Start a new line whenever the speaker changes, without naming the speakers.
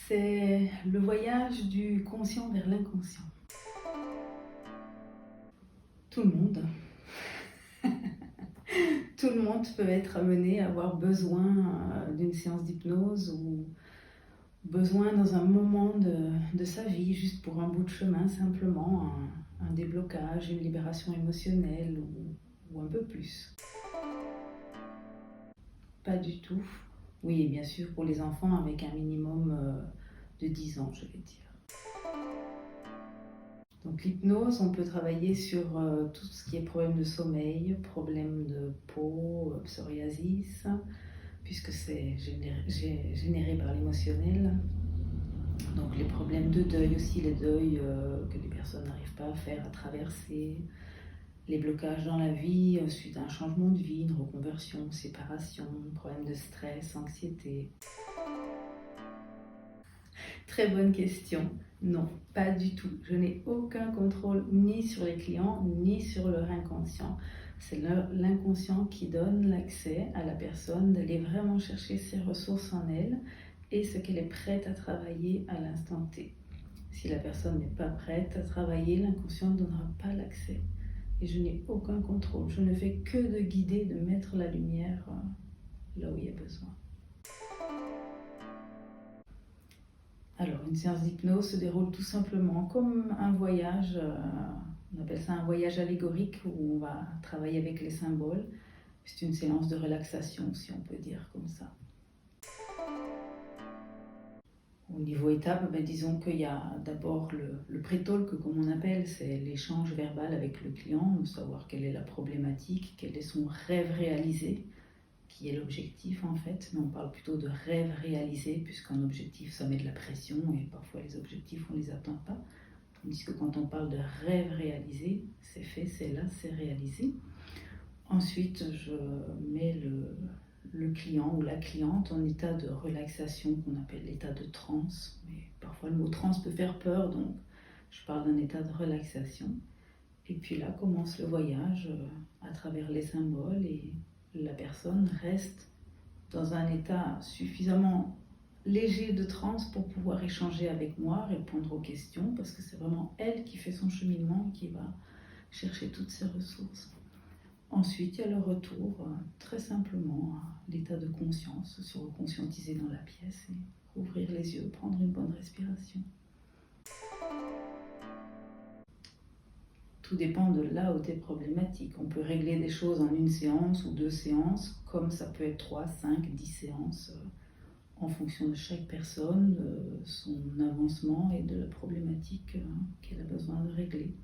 C'est le voyage du conscient vers l'inconscient. Tout le monde, tout le monde peut être amené à avoir besoin d'une séance d'hypnose ou besoin dans un moment de sa vie, juste pour un bout de chemin, simplement un déblocage, une libération émotionnelle ou un peu plus. Pas du tout. Oui, et bien sûr pour les enfants avec un minimum de 10 ans, je vais dire. Donc l'hypnose, on peut travailler sur tout ce qui est problème de sommeil, problème de peau, psoriasis, puisque c'est généré par l'émotionnel. Donc les problèmes de deuil aussi, les deuils que les personnes n'arrivent pas à faire, à traverser, les blocages dans la vie suite à un changement de vie, une reconversion, séparation, problème de stress, anxiété. Très bonne question. Non, pas du tout. Je n'ai aucun contrôle ni sur les clients, ni sur leur inconscient. C'est l'inconscient qui donne l'accès à la personne d'aller vraiment chercher ses ressources en elle et ce qu'elle est prête à travailler à l'instant T. Si la personne n'est pas prête à travailler, l'inconscient ne donnera pas l'accès. Et je n'ai aucun contrôle. Je ne fais que de guider, de mettre la lumière là où il y a besoin. Alors, une séance d'hypnose se déroule tout simplement comme un voyage, on appelle ça un voyage allégorique où on va travailler avec les symboles. C'est une séance de relaxation, si on peut dire comme ça. Au niveau étape, disons qu'il y a d'abord le pré-talk, comme on appelle, c'est l'échange verbal avec le client, de savoir quelle est la problématique, quel est son rêve réalisé, qui est l'objectif en fait, mais on parle plutôt de rêve réalisé, puisqu'un objectif ça met de la pression et parfois les objectifs on ne les atteint pas. Tandis que quand on parle de rêve réalisé, c'est fait, c'est là, c'est réalisé. Ensuite, je mets le client ou la cliente en état de relaxation qu'on appelle l'état de transe. Mais parfois le mot transe peut faire peur, donc je parle d'un état de relaxation. Et puis là commence le voyage à travers les symboles et la personne reste dans un état suffisamment léger de transe pour pouvoir échanger avec moi, répondre aux questions, parce que c'est vraiment elle qui fait son cheminement, qui va chercher toutes ses ressources. Ensuite, il y a le retour, très simplement, à l'état de conscience, se reconscientiser dans la pièce et ouvrir les yeux, prendre une bonne respiration. Tout dépend de là où tu es problématique. On peut régler des choses en une séance ou 2 séances, comme ça peut être 3, 5, 10 séances, en fonction de chaque personne, de son avancement et de la problématique qu'elle a besoin de régler.